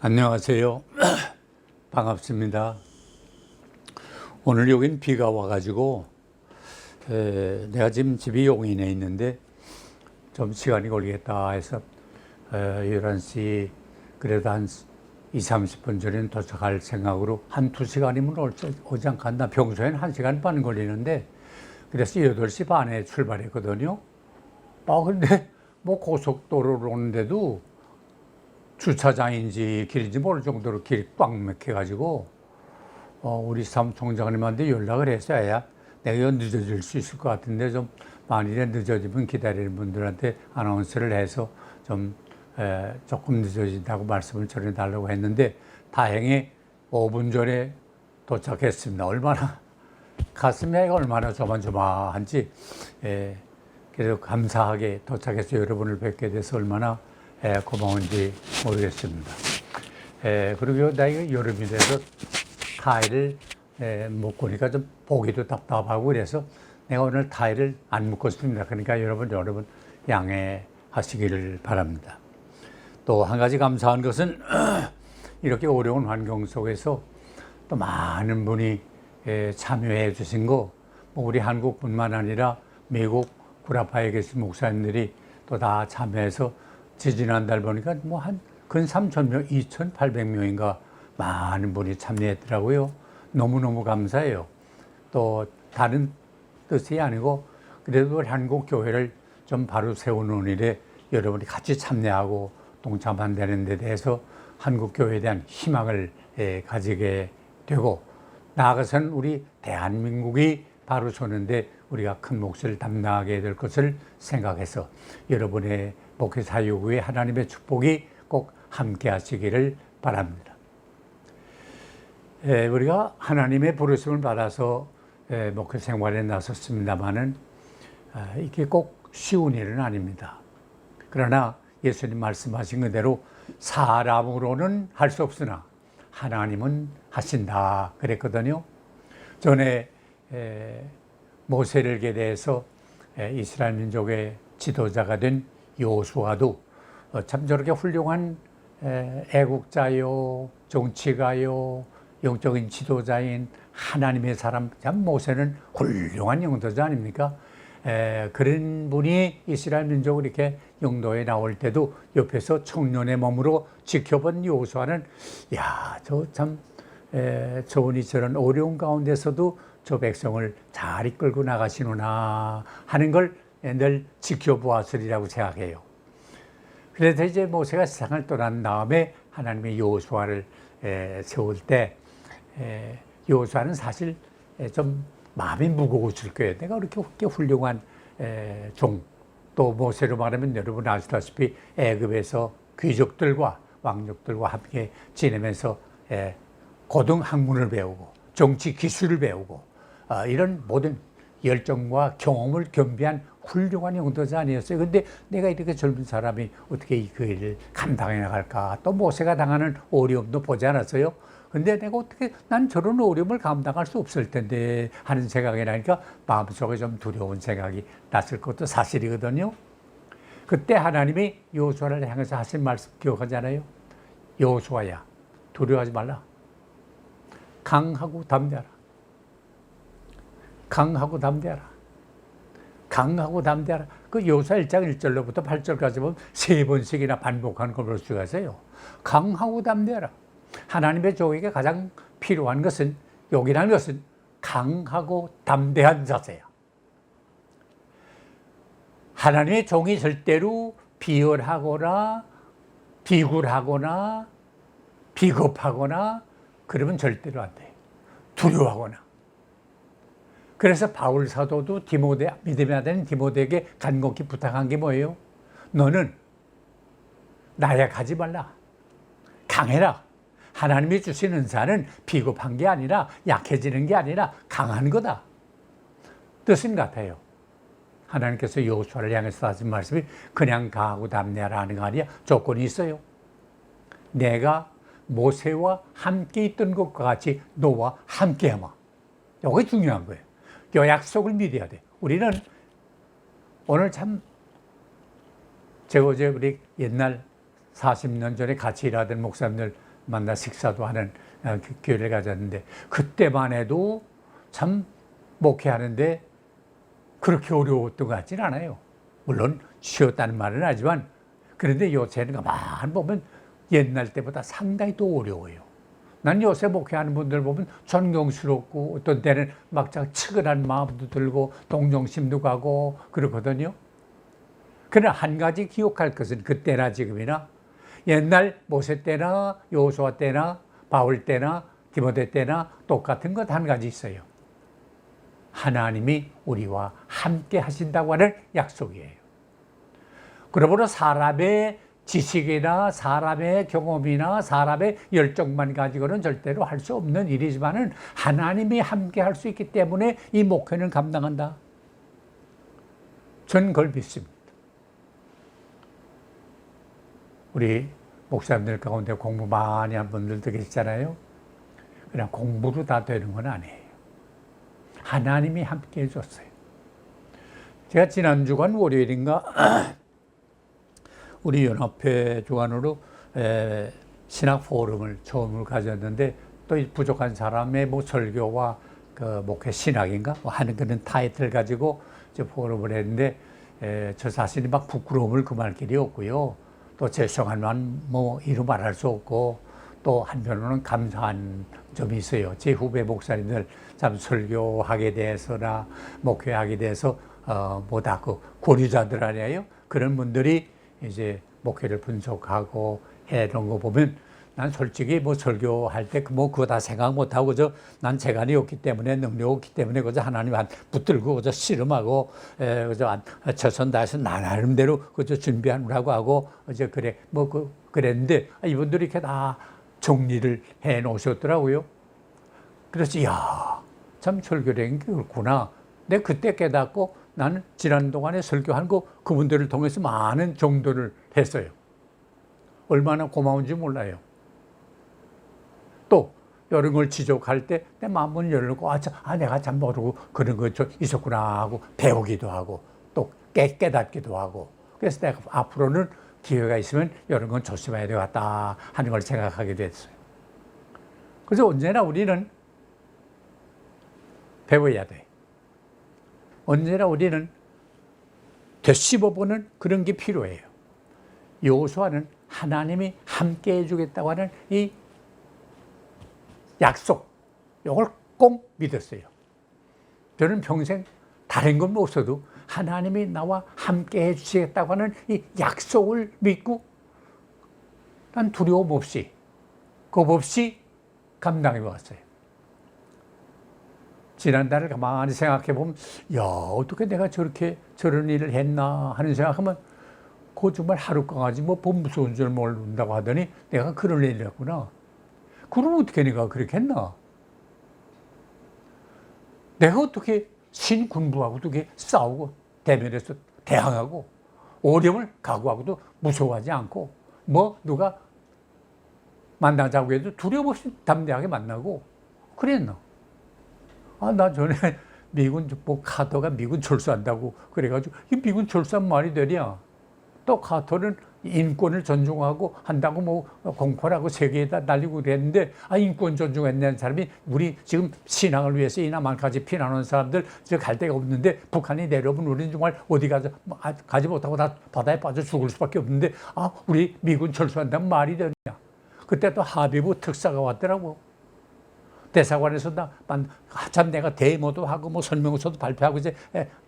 안녕하세요. 반갑습니다. 오늘 여긴 비가 와가지고 내가 지금 집이 용인에 있는데 좀 시간이 걸리겠다 해서 11시 그래도 한 20-30분 전에는 도착할 생각으로 한 2시간이면 오지 않겠나. 평소에는 1시간 반 걸리는데 그래서 8시 반에 출발했거든요. 근데 뭐 고속도로로 오는데도 주차장인지 길인지 모를 정도로 길이 꽉 막혀가지고 우리 사무총장님한테 연락을 했어요. 야, 내가 이거 늦어질 수 있을 것 같은데 좀 만일에 늦어지면 기다리는 분들한테 아나운서를 해서 좀 조금 늦어진다고 말씀을 전해달라고 했는데 다행히 5분 전에 도착했습니다. 얼마나 가슴이 얼마나 조만조만한지 그래도 감사하게 도착해서 여러분을 뵙게 돼서 얼마나 고마운지 모르겠습니다. 그리고 나 이거 여름이 돼서 타일을 못 보니까 좀 보기도 답답하고 그래서 내가 오늘 타일을 안 묶었습니다. 그러니까 여러분 양해하시기를 바랍니다. 또 한 가지 감사한 것은 이렇게 어려운 환경 속에서 또 많은 분이 참여해 주신 거, 우리 한국뿐만 아니라 미국 구라파에 계신 목사님들이 또 다 참여해서 지난달 보니까 뭐 한 근 3,000명, 2,800명인가 많은 분이 참여했더라고요. 너무너무 감사해요. 또 다른 뜻이 아니고 그래도 한국 교회를 좀 바로 세우는 일에 여러분이 같이 참여하고 동참한다는 데 대해서 한국 교회에 대한 희망을 가지게 되고 나아가서는 우리 대한민국이 바로 서는데 우리가 큰 몫을 담당하게 될 것을 생각해서 여러분의 목회 사역 후에 하나님의 축복이 꼭 함께 하시기를 바랍니다. 우리가 하나님의 부르심을 받아서 목회 생활에 나섰습니다마는 이게 꼭 쉬운 일은 아닙니다. 그러나 예수님 말씀하신 그대로 사람으로는 할 수 없으나 하나님은 하신다 그랬거든요. 전에 모세를 대해서 이스라엘 민족의 지도자가 된 여호수아도 참 저렇게 훌륭한 애국자요, 정치가요, 영적인 지도자인 하나님의 사람, 참 모세는 훌륭한 영도자 아닙니까? 그런 분이 이스라엘 민족을 이렇게 영도에 나올 때도 옆에서 청년의 몸으로 지켜본 여호수아는 저분이 저런 어려운 가운데서도 저 백성을 잘 이끌고 나가시는구나 하는 걸 늘 지켜보았으리라고 생각해요. 그래서 이제 모세가 세상을 떠난 다음에 하나님의 여호수아를 세울 때 여호수아는 사실 좀 마음이 무거웠을 거예요. 내가 그렇게 훌륭한 종, 또 모세로 말하면 여러분 아시다시피 애굽에서 귀족들과 왕족들과 함께 지내면서 고등 학문을 배우고 정치 기술을 배우고 이런 모든 열정과 경험을 겸비한 훌륭한 영도자 아니었어요. 근데 내가 이렇게 젊은 사람이 어떻게 그 일을 감당해 나갈까? 또 모세가 당하는 어려움도 보지 않았어요. 근데 내가 어떻게 난 저런 어려움을 감당할 수 없을 텐데 하는 생각이 나니까 마음속에 좀 두려운 생각이 났을 것도 사실이거든요. 그때 하나님이 여호수아를 향해서 하신 말씀 기억하잖아요. 여호수아야, 두려워하지 말라. 강하고 담대하라. 강하고 담대하라. 강하고 담대하라. 그 여호수아 1장 1절로부터 8절까지 보면 3번씩이나 반복하는 걸 볼 수가 있어요. 강하고 담대하라. 하나님의 종에게 가장 필요한 것은, 용이라는 것은 강하고 담대한 자세야. 하나님의 종이 절대로 비열하거나 비굴하거나 비겁하거나 그러면 절대로 안 돼요. 두려워하거나. 그래서 바울 사도도 믿음의 아들인 디모데에게 간곡히 부탁한 게 뭐예요? 너는 나약하지 말라. 강해라. 하나님이 주신 은사는 비겁한 게 아니라 약해지는 게 아니라 강한 거다. 뜻은 같아요. 하나님께서 여호수아를 향해서 하신 말씀이 그냥 강하고 담대하라 하는 거 아니야. 조건이 있어요. 내가 모세와 함께 있던 것과 같이 너와 함께 하마. 이게 중요한 거예요. 이 약속을 믿어야 돼. 우리는 오늘 참 제가 어제 우리 옛날 40년 전에 같이 일하던 목사님들 만나 식사도 하는 기회를 가졌는데 그때만 해도 참 목회하는데 그렇게 어려웠던 것 같지는 않아요. 물론 쉬웠다는 말은 하지만 그런데 요새는 가만 보면 옛날 때보다 상당히 더 어려워요. 난 요새 목회하는 분들 보면 존경스럽고 어떤 때는 막 측은한 마음도 들고 동정심도 가고 그렇거든요. 그러나 한 가지 기억할 것은 그때나 지금이나 옛날 모세 때나 여호수아 때나 바울 때나 디모데 때나 똑같은 것 한 가지 있어요. 하나님이 우리와 함께 하신다고 하는 약속이에요. 그러므로 사람의 지식이나 사람의 경험이나 사람의 열정만 가지고는 절대로 할 수 없는 일이지만은 하나님이 함께 할 수 있기 때문에 이 목회는 감당한다. 전 그걸 믿습니다. 우리 목사님들 가운데 공부 많이 한 분들도 계시잖아요. 그냥 공부로 다 되는 건 아니에요. 하나님이 함께 해줬어요. 제가 지난 주간 월요일인가 우리 연합회 주관으로 신학 포럼을 처음으로 가졌는데 또 부족한 사람의 뭐 설교와 그 목회 신학인가 하는 그런 타이틀 가지고 이제 포럼을 했는데 저 자신이 막 부끄러움을 금할 길이 없고요. 또 죄송한 뭐 이루 말할 수 없고 또 한편으로는 감사한 점이 있어요. 제 후배 목사님들 참 설교하게 돼서나 목회하게 돼서 뭐다 그 고리자들 아니에요. 그런 분들이 이제 목회를 분석하고 해놓은 거 보면 난 솔직히 뭐 설교할 때 뭐 그거 다 생각 못 하고 난 재간이 없기 때문에 능력 없기 때문에 그저 하나님 한 붙들고 그저 씨름하고 그저 최선 다해서 나 나름대로 그저 준비하느라고 하고 이제 그래 뭐 그랬는데 이분들이 이렇게 다 정리를 해 놓으셨더라고요. 그래서 참 설교라는 게 그렇구나. 내가 그때 깨닫고 나는 지난 동안에 설교한 거 그분들을 통해서 많은 정도를 했어요. 얼마나 고마운지 몰라요. 또 이런 걸 지적할 때 내 마음을 열고 내가 참 모르고 그런 거 좀 있었구나 하고 배우기도 하고 또 깨닫기도 하고 그래서 내가 앞으로는 기회가 있으면 이런 건 조심해야 되겠다 하는 걸 생각하게 됐어요. 그래서 언제나 우리는 배워야 돼. 언제나 우리는 되씹어보는 그런 게 필요해요. 여호수아는 하나님이 함께 해주겠다고 하는 이 약속, 이걸 꼭 믿었어요. 저는 평생 다른 건 못 써도 하나님이 나와 함께 해주시겠다고 하는 이 약속을 믿고 난 두려움 없이, 겁 없이 감당해 왔어요. 지난달을 가만히 생각해 보면, 어떻게 내가 저런 일을 했나 하는 생각하면, 그거 정말 하룻강아지 뭐 무서운 줄 모른다고 하더니 내가 그런 일을 했구나. 그럼 어떻게 내가 그렇게 했나? 내가 어떻게 신군부하고 어떻게 싸우고 대면에서 대항하고 어려움을 각오하고도 무서워하지 않고 뭐 누가 만나자고 해도 두려움 없이 담대하게 만나고 그랬나? 나 전에 미군 뭐 카터가 미군 철수한다고 그래가지고 이 미군 철수한 말이 되냐? 또 카터는 인권을 존중하고 한다고 뭐 공포라고 세계에다 날리고 그랬는데 인권 존중했냐는 사람이 우리 지금 신앙을 위해서 이 남한까지 피난온 사람들 갈 데가 없는데 북한이 내려오면 우리는 정말 어디 가지 못하고 다 바다에 빠져 죽을 수밖에 없는데 우리 미군 철수한다면 말이 되느냐. 그때 또 하비부 특사가 왔더라고. 대사관에서 참 내가 데모도 하고 뭐 설명서도 발표하고 이제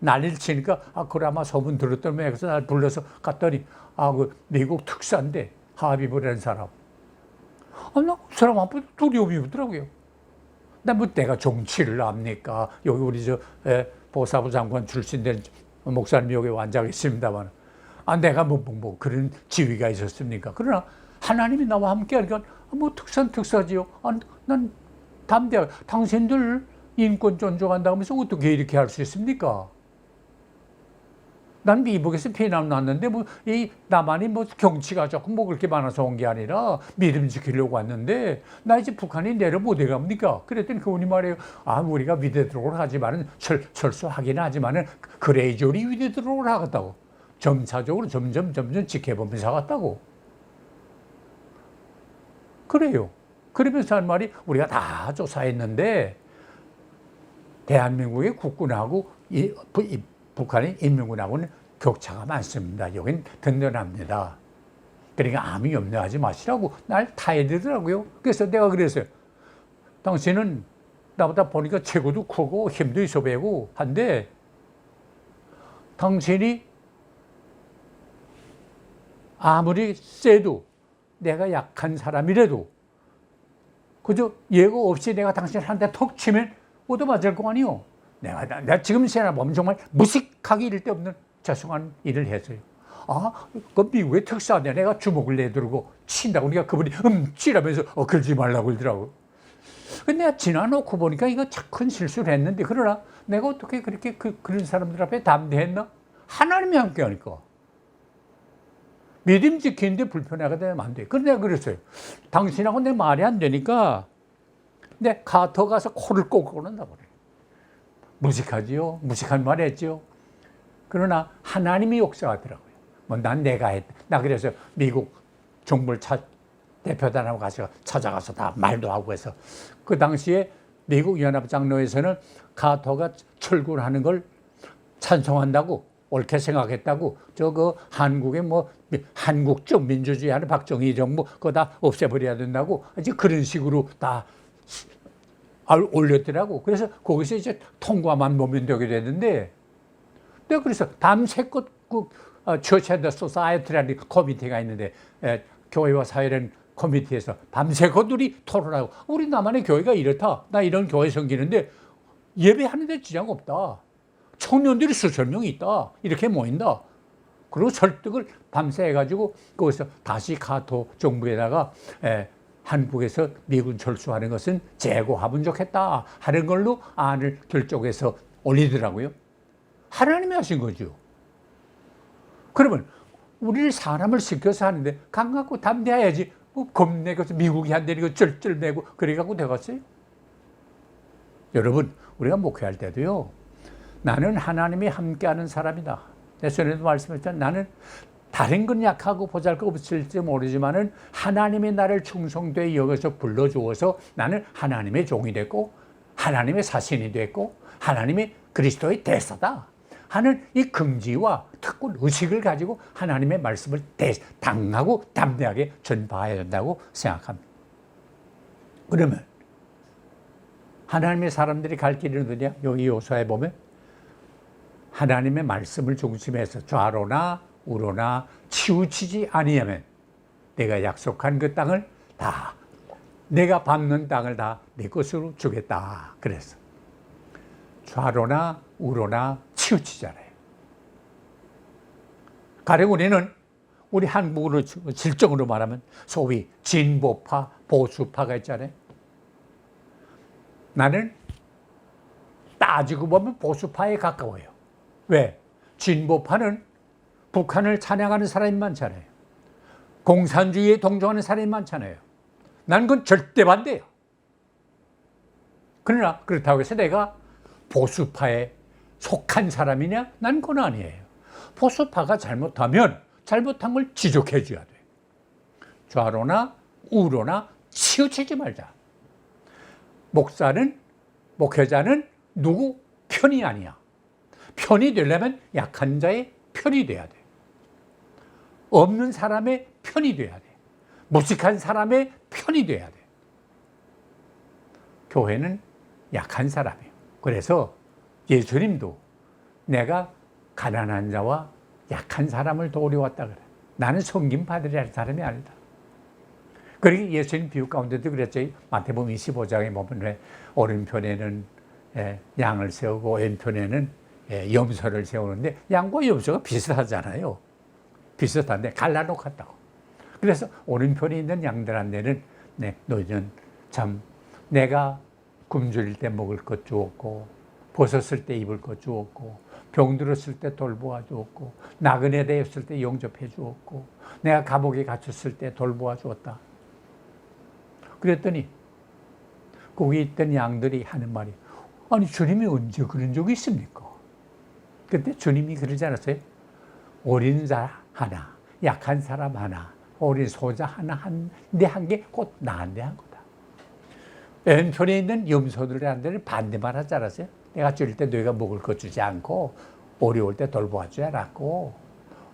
난리를 치니까 그래 아마 소문 들었던 그래서 날 불러서 갔더니 그 미국 특사인데 하비브라는 사람. 나 그 사람 앞에 두려움이 오더라고요. 내가 정치를 압니까? 여기 우리 보사부 장관 출신된 목사님이 여기 앉아 계십니다만 내가 뭐 그런 지위가 있었습니까? 그러나 하나님이 나와 함께 하니까 뭐 특사는 특사지요. 난 담대하게 당신들 인권 존중한다고 하면서 어떻게 이렇게 할 수 있습니까? 난 미국에서 피난 왔는데 이 남한이 경치가 조금 그렇게 많아서 온 게 아니라 믿음 지키려고 왔는데 나 이제 북한이 내려면 어디 갑니까? 그랬더니 그분이 말해요. 우리가 위대드로를 하지만은 철수하긴 하지만은 그레이저리 위대드로를 하겠다고. 점차적으로 점점 지켜보면서 하겠다고. 그래요. 그러면서 한 말이 우리가 다 조사했는데 대한민국의 국군하고 북한의 인민군하고는 격차가 많습니다. 여긴 든든합니다. 그러니까 아무 염려하지 마시라고 날 타해드더라고요. 그래서 내가 그랬어요. 당신은 나보다 보니까 체구도 크고 힘도 있어 보이고 한데 당신이 아무리 세도 내가 약한 사람이라도 그저 예고 없이 내가 당신한테 톡 치면 얻어맞을 거 아니요. 내가 지금 생각해보면 정말 무식하기 이를 데 없는 죄송한 일을 했어요. 아, 그 미국의 특사한테 내가 주먹을 내두르고 친다고 그러니까 그분이 치라면서 그러지 말라고 그러더라고. 근데 내가 지나놓고 보니까 이거 참 큰 실수를 했는데 그러나 내가 어떻게 그렇게 그런 사람들 앞에 담대했나? 하나님이 함께 하니까. 믿음 지키는데 불편하게 되면 안 돼. 그래서 내가 그랬어요. 당신하고 내 말이 안 되니까 내 카터 가서 코를 꼬고 그런다 그래. 무식하지요. 무식한 말 했지요. 그러나 하나님이 역사하더라고요. 뭐 난 내가 했다. 나 그래서 미국 정부를 대표단하고 가서 찾아가서 다 말도 하고 해서 그 당시에 미국 연합장로에서는 카터가 철군하는 걸 찬성한다고 옳게 생각했다고 한국의 뭐 한국적 민주주의 하는 박정희 정부 그거 다 없애버려야 된다고 이제 그런 식으로 다 올렸더라고. 그래서 거기서 이제 통과만 보면 되게 됐는데 내가 그래서 밤새껏 처치 앤더 소사이어티라는 커미티가 있는데 교회와 사회라는 커미티에서 밤새껏 우리 토론하고 우리 나만의 교회가 이렇다. 나 이런 교회 섬기는데 예배하는데 지장 없다. 청년들이 수천 명이 있다. 이렇게 모인다. 그리고 설득을 밤새 해가지고 거기서 다시 카토 정부에다가 한국에서 미군 철수하는 것은 재고하면 좋겠다 하는 걸로 안을 결정해서 올리더라고요. 하나님이 하신 거죠. 그러면 우리를 사람을 시켜서 하는데 강하고 담대해야지 뭐 겁내고 미국이 안 되니까 쩔쩔매고 그래갖고 되겠어요? 여러분 우리가 목회할 때도요. 나는 하나님이 함께하는 사람이다. 내 전에도 말씀했잖아요. 나는 다른 건 약하고 보잘것없을지 모르지만은 하나님이 나를 충성되게 여기서 불러주어서 나는 하나님의 종이 됐고 하나님의 사신이 됐고 하나님의 그리스도의 대사다 하는 이 긍지와 특권 의식을 가지고 하나님의 말씀을 당하고 담대하게 전파해야 된다고 생각합니다. 그러면 하나님의 사람들이 갈 길은 어디냐? 여기 요소에 보면 하나님의 말씀을 중심해서 좌로나 우로나 치우치지 아니하면 내가 약속한 그 땅을 다 내가 밟는 땅을 다 내 것으로 주겠다. 그래서 좌로나 우로나 치우치잖아요. 가령 우리 한국으로 질적으로 말하면 소위 진보파, 보수파가 있잖아요. 나는 따지고 보면 보수파에 가까워요. 왜? 진보파는 북한을 찬양하는 사람이 많잖아요. 공산주의에 동조하는 사람이 많잖아요. 난 그건 절대 반대야. 그러나 그렇다고 해서 내가 보수파에 속한 사람이냐? 난 그건 아니에요. 보수파가 잘못하면 잘못한 걸 지적해 줘야 돼. 좌로나 우로나 치우치지 말자. 목회자는 누구 편이 아니야. 편이 되려면 약한 자의 편이 돼야 돼. 없는 사람의 편이 돼야 돼. 무식한 사람의 편이 돼야 돼. 교회는 약한 사람이에요. 그래서 예수님도 내가 가난한 자와 약한 사람을 도우려왔다 그래. 나는 섬김 받으려는 사람이 아니다. 그러니까 예수님 비유 가운데도 그랬죠. 마태복음 25장에 보면 왜 오른편에는 양을 세우고 왼편에는 염소를 세우는데 양과 염소가 비슷하잖아요. 비슷한데 갈라놓았다고. 그래서 오른편에 있는 양들한테는 너희는 참 내가 굶주릴 때 먹을 것 주었고 벗었을 때 입을 것 주었고 병들었을 때 돌보아 주었고 나그네 되었을 때 영접해 주었고 내가 감옥에 갇혔을 때 돌보아 주었다. 그랬더니 거기 있던 양들이 하는 말이 아니 주님이 언제 그런 적이 있습니까? 그때 주님이 그러지 않았어요? 어린 자 하나, 약한 사람 하나, 어린 소자 하나 한 게 곧 나한테 한 거다. 왼편에 있는 염소들한테는 반대만 하지 않았어요? 내가 줄 때 너희가 먹을 것 주지 않고, 어려울 때 돌보아주지 않았고,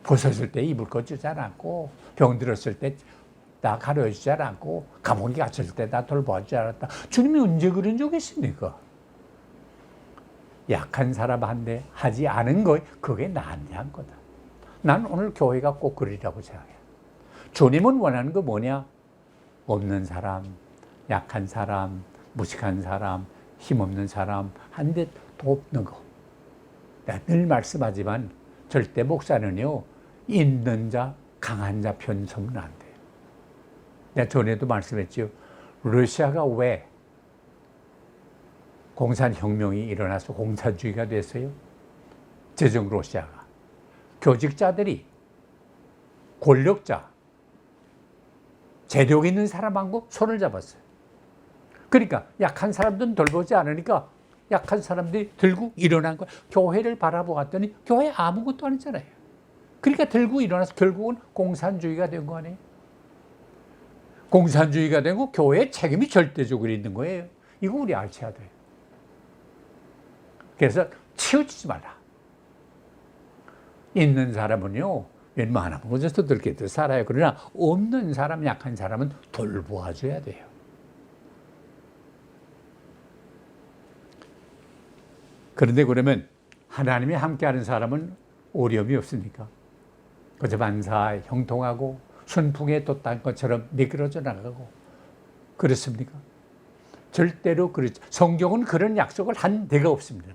벗었을 때 입을 것 주지 않았고, 병 들었을 때 나 가려주지 않았고, 감옥에 갇혔을 때 나 돌보아주지 않았다. 주님이 언제 그런 적이 있습니까? 약한 사람한테 하지 않은 거, 그게 나한테 한 거다. 난 오늘 교회가 꼭 그러리라고 생각해요. 주님은 원하는 거 뭐냐? 없는 사람, 약한 사람, 무식한 사람, 힘없는 사람 한 대 돕는 거. 내가 늘 말씀하지만 절대 목사는요, 있는 자, 강한 자 편 서면 안 돼요. 내가 전에도 말씀했죠. 러시아가 왜 공산혁명이 일어나서 공산주의가 됐어요? 제정 러시아가. 교직자들이 권력자, 재력 있는 사람하고 손을 잡았어요. 그러니까 약한 사람들은 돌보지 않으니까 약한 사람들이 들고 일어난 거예요. 교회를 바라보았더니 교회 아무것도 아니잖아요. 그러니까 들고 일어나서 결국은 공산주의가 된 거 아니에요. 공산주의가 되고 교회의 책임이 절대적으로 있는 거예요. 이거 우리 알쳐야 돼요. 그래서 치우치지 말라. 있는 사람은요, 웬만하면 그저 들게 살아요. 그러나 없는 사람, 약한 사람은 돌보아줘야 돼요. 그런데 그러면 하나님이 함께하는 사람은 어려움이 없습니까? 그저 만사 형통하고 순풍에 돛단 것처럼 미끄러져 나가고 그렇습니까? 절대로 그렇지. 성경은 그런 약속을 한 데가 없습니다.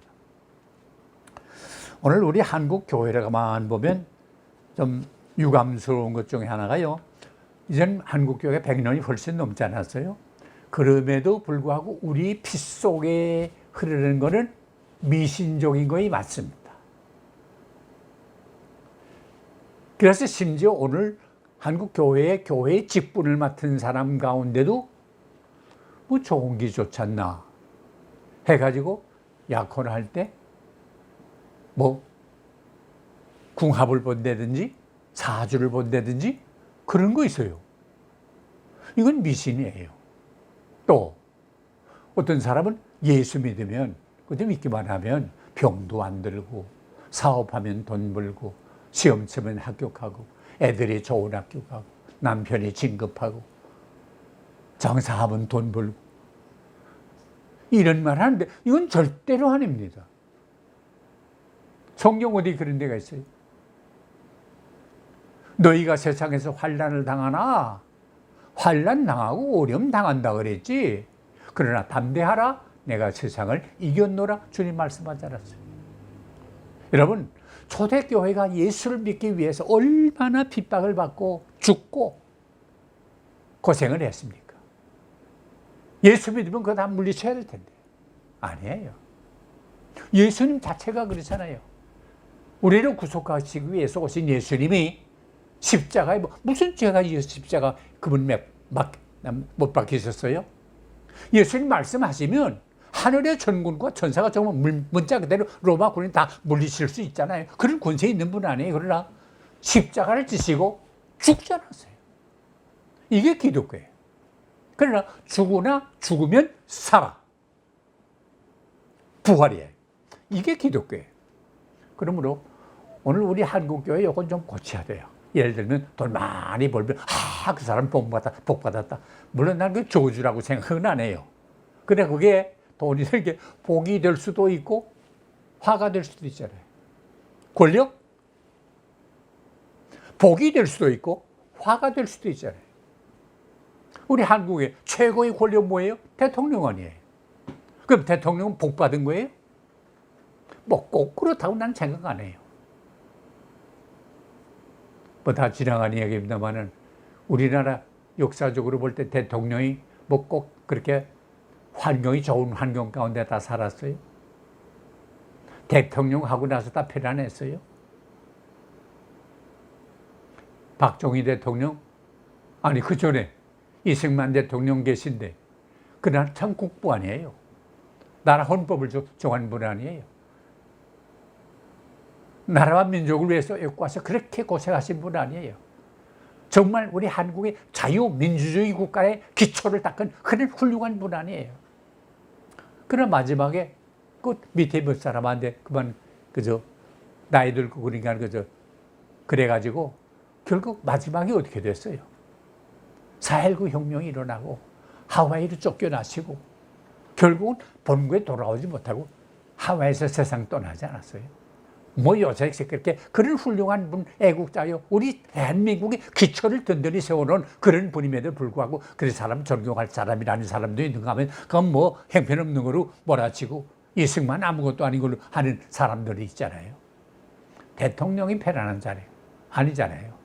오늘 우리 한국 교회라고만 보면 좀 유감스러운 것 중에 하나가요. 이젠 한국 교회가 100년이 훨씬 넘지 않았어요. 그럼에도 불구하고 우리 피 속에 흐르는 것은 미신적인 것이 맞습니다. 그래서 심지어 오늘 한국 교회의 직분을 맡은 사람 가운데도 뭐 좋은 게 좋지 않나 해가지고 약혼할 때 뭐 궁합을 본다든지 사주를 본다든지 그런 거 있어요. 이건 미신이에요. 또 어떤 사람은 예수 믿으면 그저 믿기만 하면 병도 안 들고 사업하면 돈 벌고 시험 치면 합격하고 애들이 좋은 학교 가고 남편이 진급하고 장사하면 돈 벌고 이런 말 하는데 이건 절대로 아닙니다. 성경 어디 그런 데가 있어요? 너희가 세상에서 환난을 당하나 환난 당하고 어려움 당한다 그랬지. 그러나 담대하라 내가 세상을 이겼노라 주님 말씀하지 않았어요. 여러분 초대교회가 예수를 믿기 위해서 얼마나 핍박을 받고 죽고 고생을 했습니까? 예수 믿으면 그거 다 물리쳐야 될 텐데 아니에요. 예수님 자체가 그렇잖아요. 우리를 구속하시기 위해서 오신 예수님이 십자가에 무슨 죄가 십자가 그분 못 박히셨어요? 예수님 말씀하시면 하늘의 천군과 천사가 정말 문자 그대로 로마 군인 다 물리칠 수 있잖아요. 그런 권세 있는 분 아니에요. 그러나 십자가를 지시고 죽지 않았어요. 이게 기독교예요. 그러나 죽으면 살아. 부활이에요. 이게 기독교예요. 그러므로 오늘 우리 한국교회 이건 좀 고쳐야 돼요. 예를 들면 돈 많이 벌면 그 사람 복 받았다. 물론 난 그 저주라고 생각은 안 해요. 근데 그게 돈이 되게 복이 될 수도 있고 화가 될 수도 있잖아요. 권력? 복이 될 수도 있고 화가 될 수도 있잖아요. 우리 한국의 최고의 권력 뭐예요? 대통령 아니에요. 그럼 대통령은 복 받은 거예요? 뭐 꼭 그렇다고 난 생각 안 해요. 뭐 다 지나간 이야기입니다만은 우리나라 역사적으로 볼 때 대통령이 뭐 꼭 그렇게 환경이 좋은 환경 가운데 다 살았어요? 대통령 하고 나서 다 편안했어요? 박정희 대통령? 아니 그 전에 이승만 대통령 계신데 그날 참 국부 아니에요. 나라 헌법을 정한 분 아니에요. 나라와 민족을 위해서 애써서 그렇게 고생하신 분 아니에요. 정말 우리 한국의 자유민주주의 국가의 기초를 닦은 그런 훌륭한 분 아니에요. 그러나 마지막에 그 밑에 몇 사람한테 그만 그저 나이 들고 그러니까 그저 그래가지고 결국 마지막에 어떻게 됐어요? 4.19 혁명이 일어나고 하와이로 쫓겨나시고 결국은 본국에 돌아오지 못하고 하와이에서 세상 떠나지 않았어요. 뭐 요새 그렇게 그런 훌륭한 분 애국자요. 우리 대한민국의 기초를 든든히 세워놓은 그런 분임에도 불구하고 그 사람 존경할 사람이라는 사람도 있는가 하면 그건 뭐 형편없는 거로 몰아치고 이승만 아무것도 아닌 걸로 하는 사람들이 있잖아요. 대통령이 편안한 자리 아니잖아요.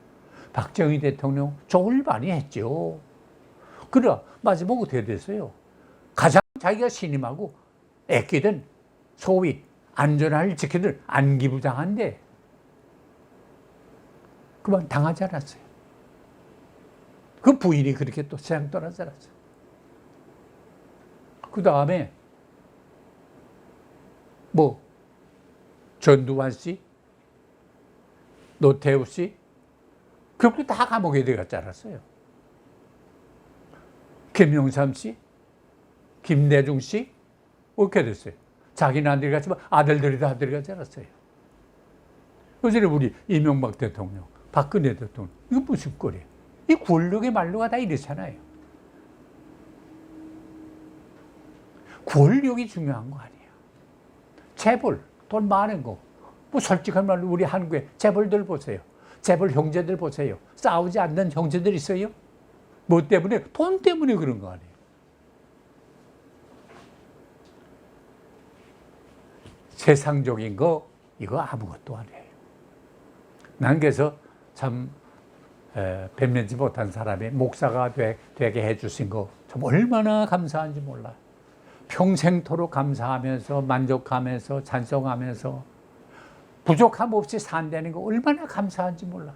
박정희 대통령 좋을 많이 했죠. 그래 마지막 어떻게 됐어요? 가장 자기가 신임하고 아끼던 소위 안전을 지키던 안기부장한데 그만 당하지 않았어요. 그 부인이 그렇게 또 세상 떠나지 않았어요. 그 다음에 뭐 전두환 씨, 노태우 씨 결국 다 감옥에 들어갔지 않았어요. 김영삼 씨, 김대중 씨 어떻게 됐어요? 자기는 안 들어갔지만 아들들이 다 들어가지 않았어요. 요즘에 우리 이명박 대통령, 박근혜 대통령 이거 무슨 꼴이에요? 이 권력의 말로가 다 이렇잖아요. 권력이 중요한 거 아니에요. 재벌, 돈 많은 거. 뭐 솔직한 말로 우리 한국에 재벌들 보세요. 재벌 형제들 보세요. 싸우지 않는 형제들 있어요? 뭐 때문에? 돈 때문에 그런 거 아니에요. 세상적인 거 이거 아무것도 아니에요. 난 그래서 참 뵙는지 못한 사람이 목사가 되게 해주신 거 참 얼마나 감사한지 몰라요. 평생토록 감사하면서 만족하면서 찬송하면서 부족함 없이 산다는 거 얼마나 감사한지 몰라.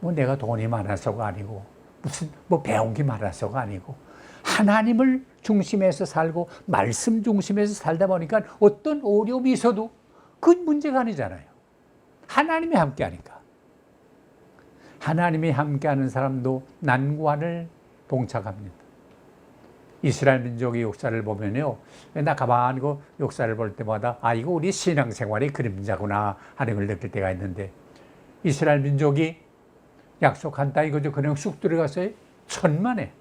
뭐 내가 돈이 많아서가 아니고 무슨 뭐 배운 게 많아서가 아니고 하나님을 중심에서 살고 말씀 중심에서 살다 보니까 어떤 어려움이 있어도 그 문제가 아니잖아요. 하나님이 함께하니까. 하나님이 함께하는 사람도 난관을 동착합니다. 이스라엘 민족의 역사를 보면요, 나 가만히 그 역사를 볼 때마다 아 이거 우리 신앙생활의 그림자구나 하는 걸 느낄 때가 있는데 이스라엘 민족이 약속한 땅에 그냥 쑥 들어갔어요. 천만에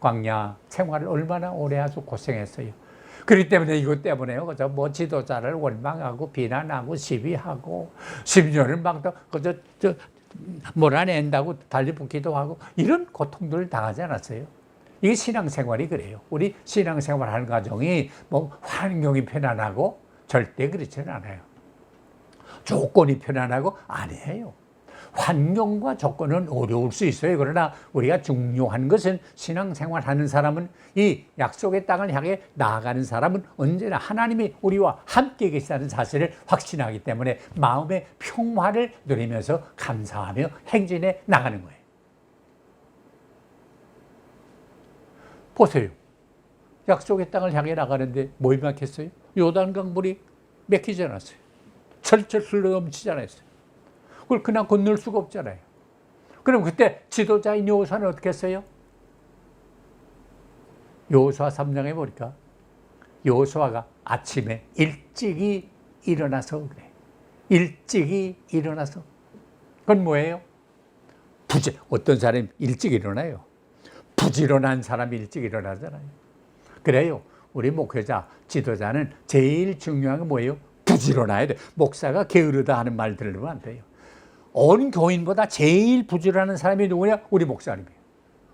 광야 생활을 얼마나 오래 아주 고생했어요. 그렇기 때문에 이것 때문에요. 그저 뭐 지도자를 원망하고 비난하고 시비하고 심지어는 막 그저 몰아낸다고 달리붙기도 하고 이런 고통들을 당하지 않았어요. 이게 신앙생활이 그래요. 우리 신앙생활 하는 과정이 뭐 환경이 편안하고 절대 그렇지는 않아요. 조건이 편안하고 아니에요. 환경과 조건은 어려울 수 있어요. 그러나 우리가 중요한 것은 신앙생활 하는 사람은 이 약속의 땅을 향해 나아가는 사람은 언제나 하나님이 우리와 함께 계시다는 사실을 확신하기 때문에 마음의 평화를 누리면서 감사하며 행진해 나가는 거예요. 보세요. 약속의 땅을 향해 나가는데 뭐 막혔어요? 요단강 물이 막히지 않았어요. 철철 흘러넘치지 않았어요. 그걸 그냥 건널 수가 없잖아요. 그럼 그때 지도자인 여호수아는 어떻게 했어요? 여호수아 3장에 보니까 여호수아가 아침에 일찍이 일어나서 그래. 일찍이 일어나서. 그건 뭐예요? 어떤 사람이 일찍 일어나요? 부지런한 사람이 일찍 일어나잖아요. 그래요. 우리 목회자, 지도자는 제일 중요한 게 뭐예요? 부지런해야 돼. 목사가 게으르다 하는 말 들으면 안 돼요. 온 교인보다 제일 부지런한 사람이 누구냐? 우리 목사님이에요.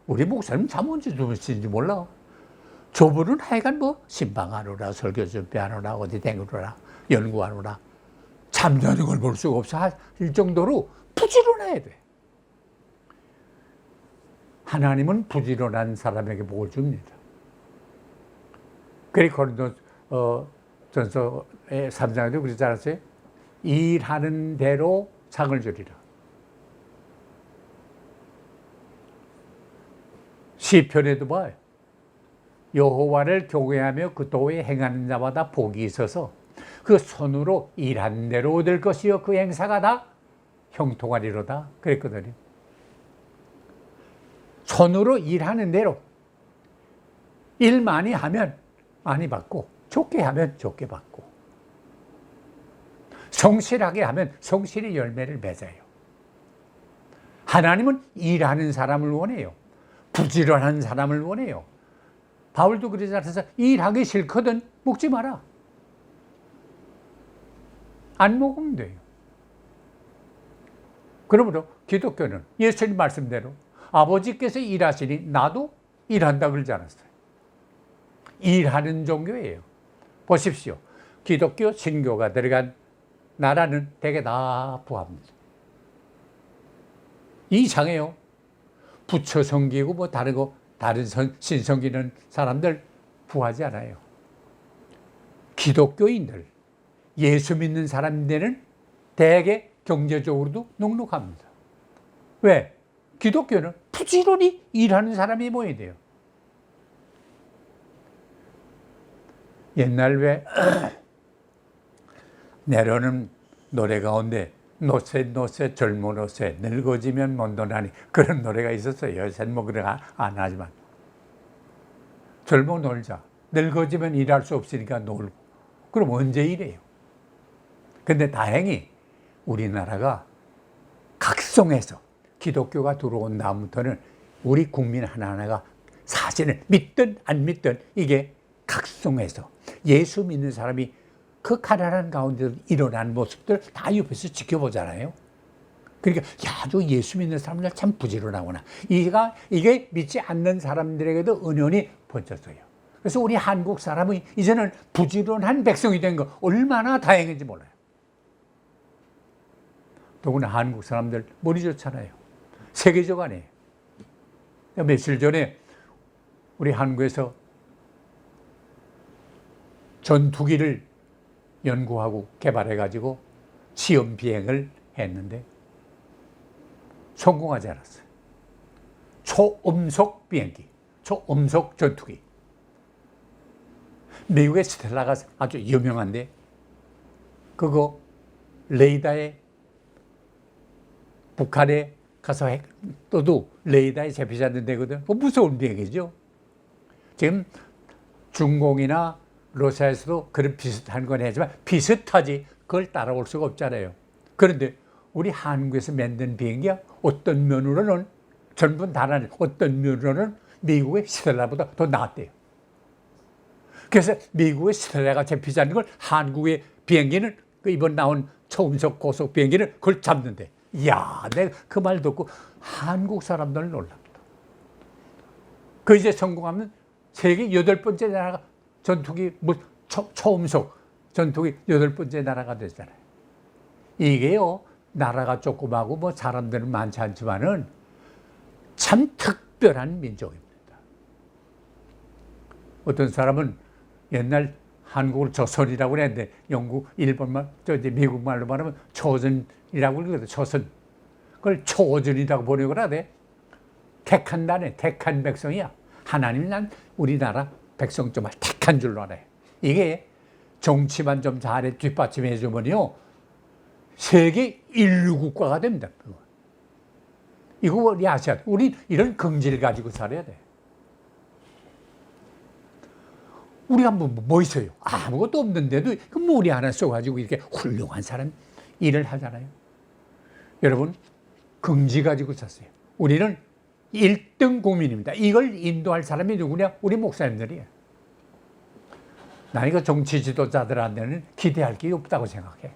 우리 목사님 잠 언제 주무시는지 몰라. 저분은 하여간 뭐 신방하느라 설교 준비하느라 어디 댕기느라 연구하느라 잠자는 걸 볼 수가 없어 할 정도로 부지런해야 돼. 하나님은 부지런한 사람에게 복을 줍니다. 그리고 고린도 전서의 3장에도 그러지 않았어요? 일하는 대로 상을 주리라. 시편에도 봐요. 여호와를 경외하며 그 도에 행하는 자마다 복이 있어서 그 손으로 일한 대로 얻을 것이요 그 행사가 다 형통하리로다 그랬거든요. 손으로 일하는 대로 일 많이 하면 많이 받고, 좋게 하면 좋게 받고, 성실하게 하면 성실히 열매를 맺어요. 하나님은 일하는 사람을 원해요. 부지런한 사람을 원해요. 바울도 그러지 않아서 일하기 싫거든 먹지 마라. 안 먹으면 돼요. 그러므로 기독교는 예수님 말씀대로 아버지께서 일하시니 나도 일한다 그러지 않았어요. 일하는 종교예요. 보십시오. 기독교 신교가 들어간 나라는 대개 다 부합니다. 이상해요. 부처 섬기고 뭐 다르고 다른 신 섬기는 사람들 부하지 않아요. 기독교인들, 예수 믿는 사람들은 대개 경제적으로도 넉넉합니다. 왜? 기독교는 부지런히 일하는 사람이 모여야 돼요. 옛날 왜 내려오는 노래 가운데 노새 젊은 노새 늙어지면 못노나니 그런 노래가 있었어요. 요새는 뭐 그런 안 하지만 젊어 놀자. 늙어지면 일할 수 없으니까 놀고. 그럼 언제 일해요? 근데 다행히 우리나라가 각성해서 기독교가 들어온 다음부터는 우리 국민 하나하나가 사실은 믿든 안 믿든 이게 각성해서 예수 믿는 사람이 그 가난한 가운데 일어나는 모습들 다 옆에서 지켜보잖아요. 그러니까 야, 저 예수 믿는 사람들 참 부지런하구나. 이게 믿지 않는 사람들에게도 은연히 번졌어요. 그래서 우리 한국 사람은 이제는 부지런한 백성이 된 거 얼마나 다행인지 몰라요. 더구나 한국 사람들 머리 좋잖아요. 세계적 아니에요. 며칠 전에 우리 한국에서 전투기를 연구하고 개발해가지고 시험 비행을 했는데 성공하지 않았어요. 초음속 비행기, 초음속 전투기. 미국의 스텔라가 아주 유명한데 그거 레이더에 북한에 가서 떠도 레이더에 잡히지 않는 데거든. 무서운 비행기죠. 지금 중공이나 러시아에서도 그런 비슷한 건 하지만 비슷하지 그걸 따라올 수가 없잖아요. 그런데 우리 한국에서 만든 비행기가 어떤 면으로는 전부 다른 어떤 면으로는 미국의 스텔라보다 더 나았대요. 그래서 미국의 스텔라가 잡히지 않는 걸 한국의 비행기는 이번 나온 초음속 고속 비행기는 그걸 잡는데, 이야, 내가 그 말 듣고 한국 사람들 놀랍다. 그 이제 성공하면 세계 8번째 나라가 전투기 초음속 전투기 8번째 나라가 되잖아요. 이게요, 나라가 조그마하고 뭐 사람들은 많지 않지만은 참 특별한 민족입니다. 어떤 사람은 옛날 한국을 조선이라고 그랬는데 영국, 일본말, 미국 말로 말하면 조선이라고 그러거든. 조선. 그걸 초전이라고 번역을 하대. 택한 나라네, 택한 백성이야. 하나님이 난 우리나라 백성 정말 택한 줄로 알아요. 이게 정치만 좀 잘해 뒷받침해 주면요, 세계 인류 국가가 됩니다. 그거. 이거 우리 아셔야 돼. 우리 이런 긍지를 가지고 살아야 돼. 우리가 뭐 있어요? 아무것도 없는데도 그 머리 하나 써가지고 이렇게 훌륭한 사람 일을 하잖아요. 여러분, 긍지 가지고 샀어요. 우리는 1등 국민입니다. 이걸 인도할 사람이 누구냐? 우리 목사님들이에요. 나 이거 정치 지도자들한테는 기대할 게 없다고 생각해.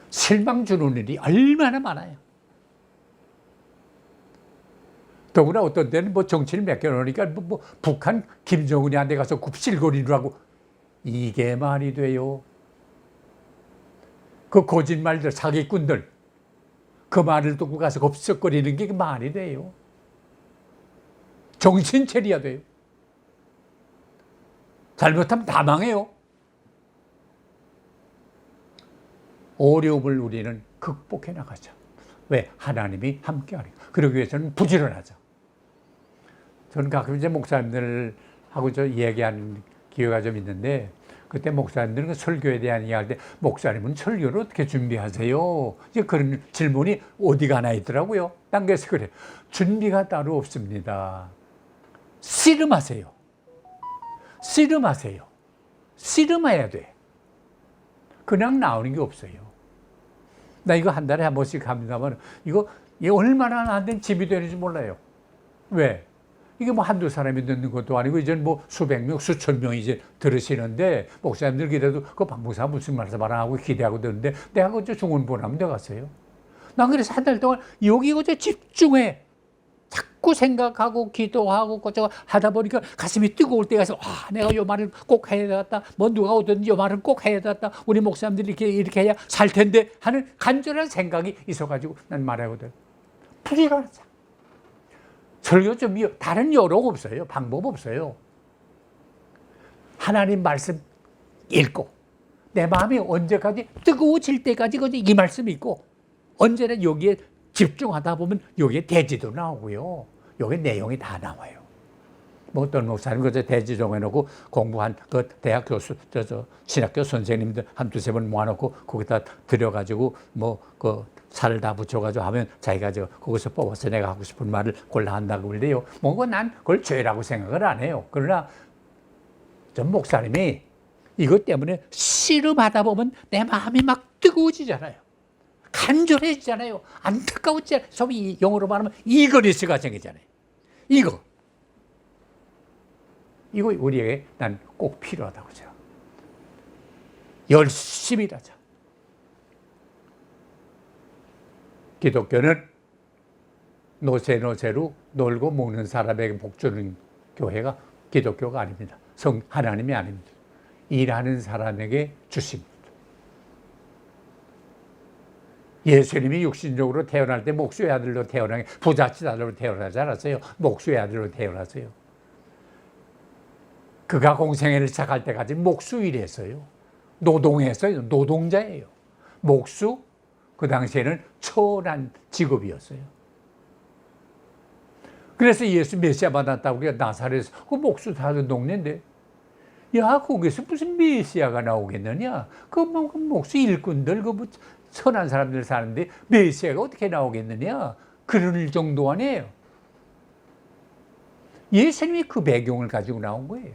실망 주는 일이 얼마나 많아요. 더구나 어떤 때는 뭐 정치를 맡겨놓으니까 뭐 북한 김정은이한테 가서 굽실거리라고, 이게 말이 돼요. 그 거짓말들, 사기꾼들, 그 말을 듣고 가서 겁석거리는 게 말이 돼요. 정신 차려야 돼요. 잘못하면 다 망해요. 어려움을 우리는 극복해 나가자. 왜? 하나님이 함께하니까. 그러기 위해서는 부지런하자. 저는 가끔 이제 목사님들하고 저 얘기하는 기회가 좀 있는데, 그때 목사님들은 설교에 대한 이야기할 때, 목사님은 설교를 어떻게 준비하세요? 이제 그런 질문이 어디가 하나 있더라고요. 딴 데서 그래. 준비가 따로 없습니다. 씨름하세요. 씨름하세요. 씨름해야 돼. 그냥 나오는 게 없어요. 나 이거 한 달에 한 번씩 합니다만, 이거 얼마나 안 된 집이 되는지 몰라요. 왜? 이게 뭐 한두 사람이 듣는 것도 아니고, 이제는 뭐 수백 명, 수천 명이 이제 들으시는데, 목사님들 기대도 그 박목사 무슨 말씀 하고 기대하고 듣는데, 내가 그저 중원본하면 내갔어요. 난 그래서 한 달 동안 여기 그저 집중해. 자꾸 생각하고 기도하고 그저 하다 보니까 가슴이 뜨거울 때가 있어. 내가 요 말을 꼭 해야 되겠다. 뭐 누가 오든 요 말을 꼭 해야 되겠다. 우리 목사님들이 이렇게 해야 살 텐데 하는 간절한 생각이 있어가지고 난 말하거든. 부지런하자. 설교 좀 다른 여로가 없어요. 방법 없어요. 하나님 말씀 읽고 내 마음이 언제까지 뜨거워질 때까지 이 말씀 읽고 언제나 여기에 집중하다 보면 여기에 대지도 나오고요. 여기 내용이 다 나와요. 뭐 어떤 목사님 그저 대지 정해놓고 공부한 그 대학 교수, 신학교 선생님들 한 두세 번 모아놓고 거기다 들여가지고 뭐 그 살을 다 붙여가지고 하면 자기가 거기서 뽑아서 내가 하고 싶은 말을 골라 한다고 그러대요. 뭐 난 그걸 죄라고 생각을 안 해요. 그러나 전 목사님이 이것 때문에 씨름하다 보면 내 마음이 막 뜨거워지잖아요. 간절해지잖아요. 안타까웠잖아요. 소위 영어로 말하면 이거리스가 생기잖아요. 이거 우리에게 난 꼭 필요하다고 생각. 열심히 하자. 기독교는 노세노세로 놀고 먹는 사람에게 복 주는 교회가 기독교가 아닙니다. 하나님이 아닙니다. 일하는 사람에게 주십니다. 예수님이 육신적으로 태어날 때 목수의 아들로 태어나게 부잣집 아들로 태어나지 않았어요. 목수의 아들로 태어났어요. 그가 공생애를 시작할 때까지 목수 일했어요. 노동했어요. 노동자예요. 목수, 그 당시에는 초란 직업이었어요. 그래서 예수 메시아 받았다고 우리가 나사렛에서 그 목수 사는 동네인데 야 거기서 무슨 메시아가 나오겠느냐. 그 목수 일꾼들 그 선한 사람들 사는데 메시아가 어떻게 나오겠느냐. 그럴 정도 아니에요. 예수님이 그 배경을 가지고 나온 거예요.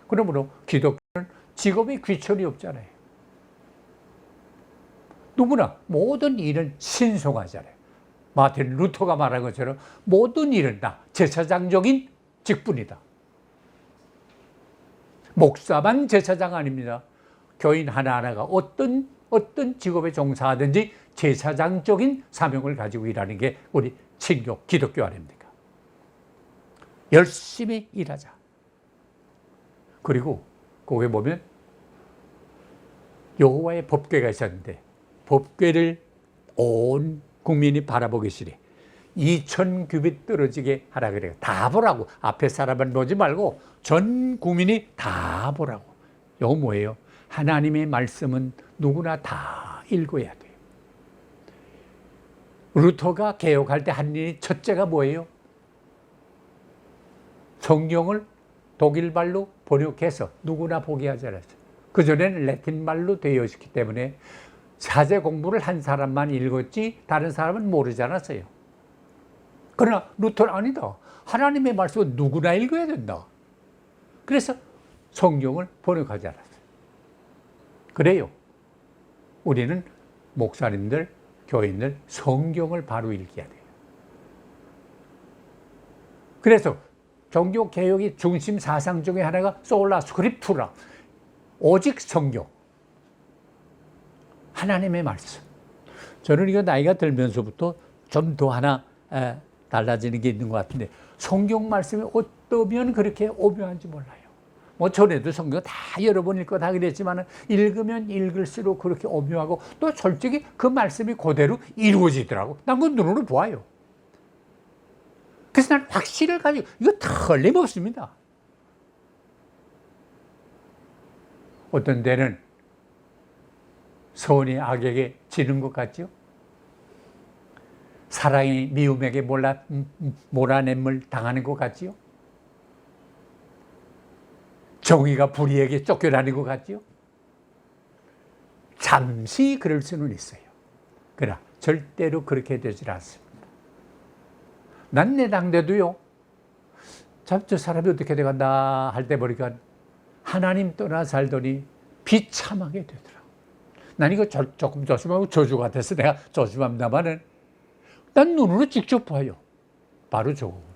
그러므로 기독교는 직업에 귀천이 없잖아요. 누구나 모든 일은 신성하잖아요. 마틴 루터가 말한 것처럼 모든 일은 다 제사장적인 직분이다. 목사만 제사장 아닙니다. 교인 하나하나가 어떤 직업에 종사하든지 제사장적인 사명을 가지고 일하는 게 우리 친교 기독교 아닙니까? 열심히 일하자. 그리고 거기에 보면 여호와의 법궤가 있었는데 법궤를 온 국민이 바라보기 싫어. 2000규빗 떨어지게 하라 그래요. 다 보라고. 앞에 사람만 보지 말고 전 국민이 다 보라고. 이거 뭐예요? 하나님의 말씀은 누구나 다 읽어야 돼요. 루터가 개혁할 때 한 일이 첫째가 뭐예요? 성경을 독일말로 번역해서 누구나 보게 하지 않았어요. 그전에는 라틴말로 되어 있기 때문에 사제 공부를 한 사람만 읽었지 다른 사람은 모르지 않았어요. 그러나 루터는 아니다. 하나님의 말씀은 누구나 읽어야 된다. 그래서 성경을 번역하지 않았어요. 그래요. 우리는 목사님들, 교인들 성경을 바로 읽어야 돼요. 그래서 종교 개혁의 중심 사상 중에 하나가 솔라 스크립투라, 오직 성경, 하나님의 말씀. 저는 이거 나이가 들면서부터 좀 더 하나 달라지는 게 있는 것 같은데 성경 말씀이 어떠면 그렇게 오묘한지 몰라요. 뭐 전에도 성경 다 여러 번 읽고 다 그랬지만 읽으면 읽을수록 그렇게 오묘하고 또 솔직히 그 말씀이 그대로 이루어지더라고. 난 그 눈으로 보아요. 그래서 난 확신을 가지고 이거 틀림없습니다. 어떤 데는 선이 악에게 지는 것 같죠? 사랑이 미움에게 몰아냄을 당하는 것 같지요? 정의가 불의에게 쫓겨나는 것 같지요? 잠시 그럴 수는 있어요. 그러나 절대로 그렇게 되질 않습니다. 난 내 당대도요, 참 저 사람이 어떻게 돼간다 할 때 보니까 하나님 떠나 살더니 비참하게 되더라. 난 이거 조금 조심하고 저주 같아서 내가 조심합니다만은 난 눈으로 직접 봐요. 바로 저거구나.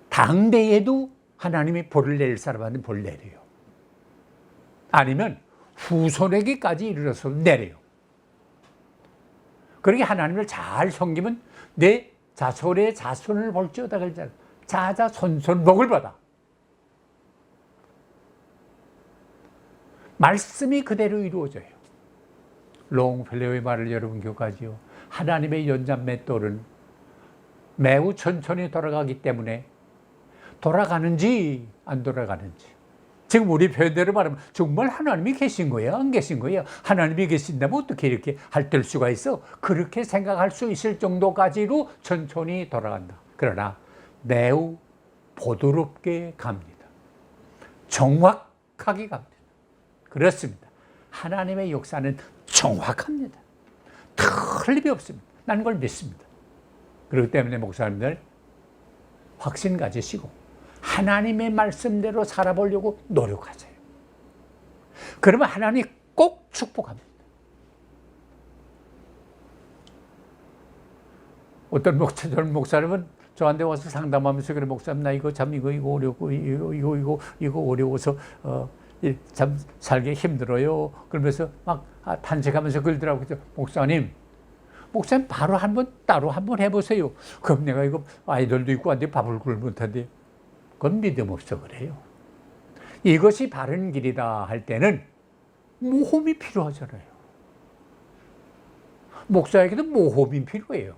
당대에도 하나님이 벌을 내릴 사람한테 벌 내려요. 아니면 후손에게까지 이르러서 내려요. 그렇게 하나님을 잘 섬기면 내 자손의 자손을 볼지어다 그러잖아. 자자손손 복을 받아. 말씀이 그대로 이루어져요. 롱펠로의 말을 여러분 기억하지요. 하나님의 연장맷돌은 매우 천천히 돌아가기 때문에 돌아가는지 안 돌아가는지, 지금 우리 표현대로 말하면 정말 하나님이 계신 거예요? 안 계신 거예요? 하나님이 계신다면 어떻게 이렇게 할 수가 있어? 그렇게 생각할 수 있을 정도까지로 천천히 돌아간다. 그러나 매우 보드럽게 갑니다. 정확하게 갑니다. 그렇습니다. 하나님의 역사는 정확합니다. 틀림이 없습니다. 나는 그걸 믿습니다. 그렇기 때문에 목사님들 확신 가지시고 하나님의 말씀대로 살아보려고 노력하세요. 그러면 하나님이 꼭 축복합니다. 어떤 목사님은 저한테 와서 상담하면서 그래, 목사님 나 이거 참 이거 어렵고 이거 어려워서 참 살기 힘들어요. 그러면서 막 탄식하면서 그러더라고요. 목사님 바로 따로 한번 해보세요. 그럼 내가 이거 아이들도 있고 한데 밥을 굶을 못한데 그건 믿음 없어 그래요. 이것이 바른 길이다 할 때는 모험이 필요하잖아요. 목사에게도 모험이 필요해요.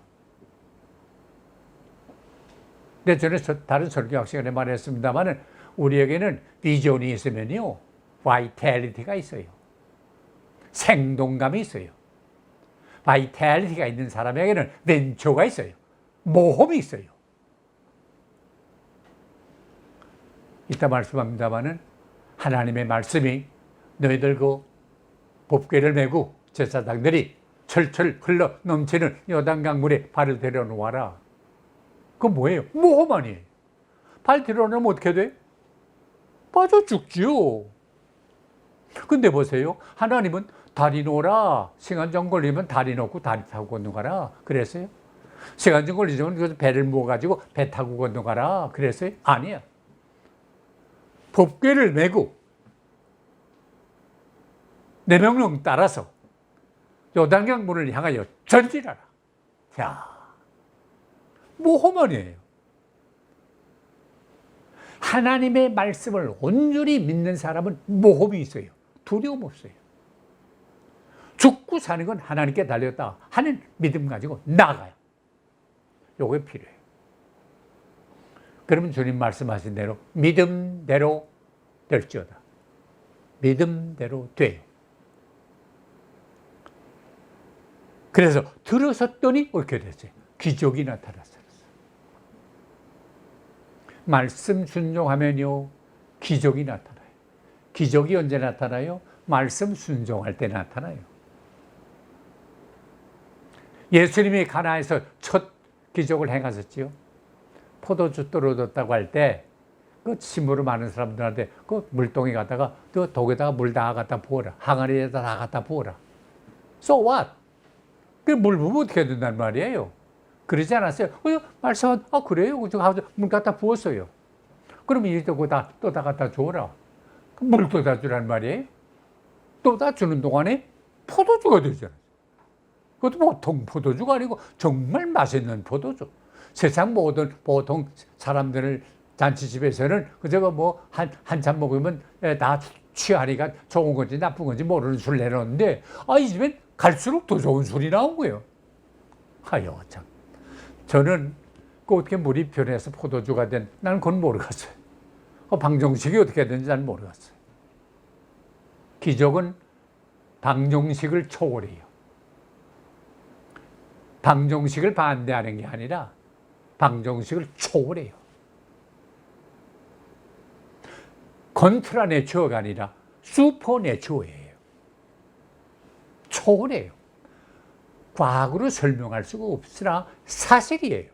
근데 저는 다른 설교학 시간에 말했습니다만 우리에게는 비전이 있으면요 바이탈리티가 있어요. 생동감이 있어요. 바이탈리티가 있는 사람에게는 벤처가 있어요. 모험이 있어요. 이따 말씀합니다마는 하나님의 말씀이 너희들 그 법궤를 메고 제사장들이 철철 흘러 넘치는 요단강물에 발을 들여놓아라. 그건 뭐예요? 모험 아니에요. 발 들여놓으면 어떻게 돼? 빠져 죽지요. 근데 보세요. 하나님은 다리 놓으라. 시간 좀 걸리면 다리 놓고 다리 타고 건너가라. 그랬어요? 시간 좀 걸리면 배를 모아가지고 배 타고 건너가라. 그랬어요? 아니야. 법궤를 메고 내 명령 따라서 요단강물을 향하여 전진하라. 자, 모험 아니에요. 하나님의 말씀을 온전히 믿는 사람은 모험이 있어요. 두려움 없어요. 죽고 사는 건 하나님께 달렸다 하는 믿음 가지고 나가요. 요게 필요해요. 그러면 주님 말씀하신 대로 믿음대로 될지어다. 믿음대로 돼요. 그래서 들어섰더니 어떻게 됐어요? 기적이 나타났어요. 말씀 순종하면요 기적이 나타나요. 기적이 언제 나타나요? 말씀 순종할 때 나타나요. 예수님이 가나에서 첫 기적을 행하셨지요. 포도주 떨어졌다고 할 때 그 심부름 많은 사람들한테 그 물동이 갖다가 그 독에다가 물 다 갖다 부어라. 항아리에다 다 갖다 부어라. So what? 그 물 부으면 어떻게 된단 말이에요? 그러지 않았어요? 말씀, 그래요? 물 갖다 부었어요. 그럼 이제 또 다 갖다 줘라. 물 또 다 주란 말이에요? 또 다 주는 동안에 포도주가 되잖아요. 그것도 보통 포도주가 아니고 정말 맛있는 포도주. 세상 모든 보통 사람들을 잔치집에서는 그저거 뭐 한참 먹으면 다 취하니까 좋은 건지 나쁜 건지 모르는 술 내놓는데 이 집엔 갈수록 더 좋은 술이 나온 거예요. 하여 참. 저는 그 어떻게 물이 변해서 포도주가 된 나는 그건 모르겠어요. 방정식이 어떻게 되는지 난 모르겠어요. 기적은 방정식을 초월해요. 방정식을 반대하는 게 아니라 방정식을 초월해요. 컨트라 내추어가 아니라 슈퍼 내추어예요. 초월해요. 과학으로 설명할 수가 없으나 사실이에요.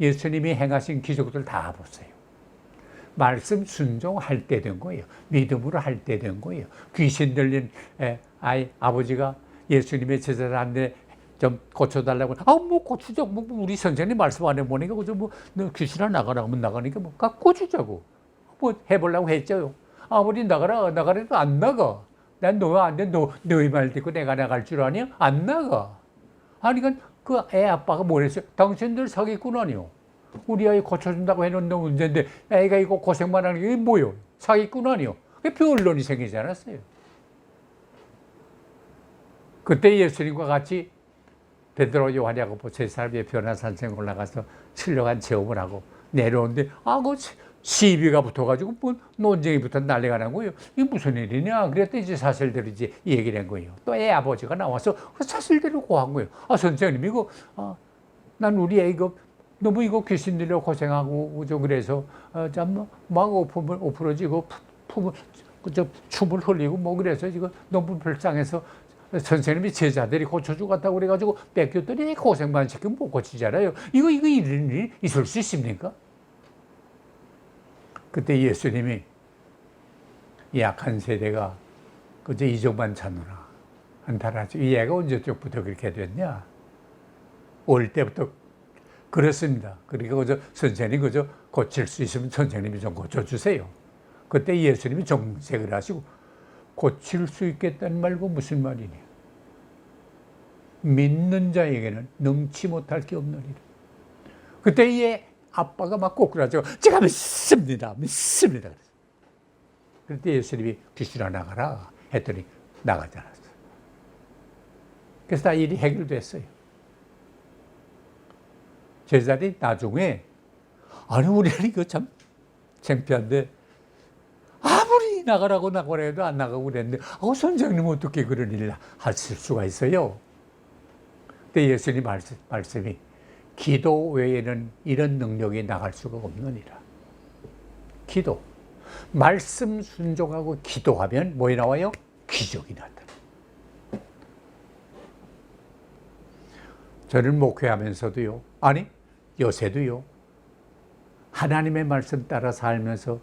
예수님이 행하신 기적들 다 보세요. 말씀 순종할 때 된 거예요. 믿음으로 할 때 된 거예요. 귀신 들린 아버지가 예수님의 제자들한테 좀 고쳐달라고. 뭐 고치죠. 뭐 우리 선생님 말씀 안 해보니까 그저 뭐 귀신아 나가라 하면 나가니까 뭐 고치자고. 뭐 해보려고 했죠. 아버지 나가라니까 안 나가. 난 너희 말 듣고 내가 나갈 줄 아냐? 안 나가. 아니 그 애 아빠가 뭐랬어요? 당신들 사기꾼 아니요. 우리 아이 고쳐준다고 해놓는 문제인데 애가 이거 고생만 하는 게 뭐요? 사기꾼 아니요. 그게 변론이 생기지 않았어요. 그때 예수님과 같이 베드로, 요한, 야고보 세 사람이 변화산성 올라가서 신령한 체험을 하고 내려오는데 그 시비가 붙어가지고 뭐 논쟁이 붙어 난리가 난 거예요. 이게 무슨 일이냐? 그랬더니 이제 사실대로 이제 얘기를 한 거예요. 또 애 아버지가 나와서 그 사실대로 고한 거예요. 선생님 이거 난 우리 애 이거 너무 이거 귀신 들려 고생하고 그래서 막 오프러지고 춤을 흘리고 뭐 그래서 이거 너무 불쌍해서 선생님이 제자들이 고쳐주고 갔다고 그래가지고 뺏겼더니 고생만 시키면 못 고치잖아요. 이거 이런 일이 있을 수 있습니까? 그때 예수님이 약한 세대가 그저 이적만 찾느라 한탄하죠. 이 애가 언제적부터 그렇게 됐냐? 올 때부터 그렇습니다. 그러니까 그저 선생님 그저 고칠 수 있으면 선생님이 좀 고쳐주세요. 그때 예수님이 정색을 하시고 고칠 수 있겠다는 말고 무슨 말이냐? 믿는 자에게는 능치 못할 게 없느니라. 그때 이 아빠가 막 꼬꾸라져. 제가 믿습니다. 그때 예수님이 귀신아 나가라 했더니 나가지 않았어요. 그래서 다 일이 해결됐어요. 제자들이 나중에 우리는 이거 참 창피한데 아무리 나가라고 해도 안 나가고 그랬는데 선생님 어떻게 그런 일을 하실 수가 있어요? 그때 예수님 말씀이 기도 외에는 이런 능력이 나갈 수가 없느니라. 기도. 말씀 순종하고 기도하면 뭐에 나와요? 기적이 나타나. 저는 목회하면서도요. 요새도요. 하나님의 말씀 따라 살면서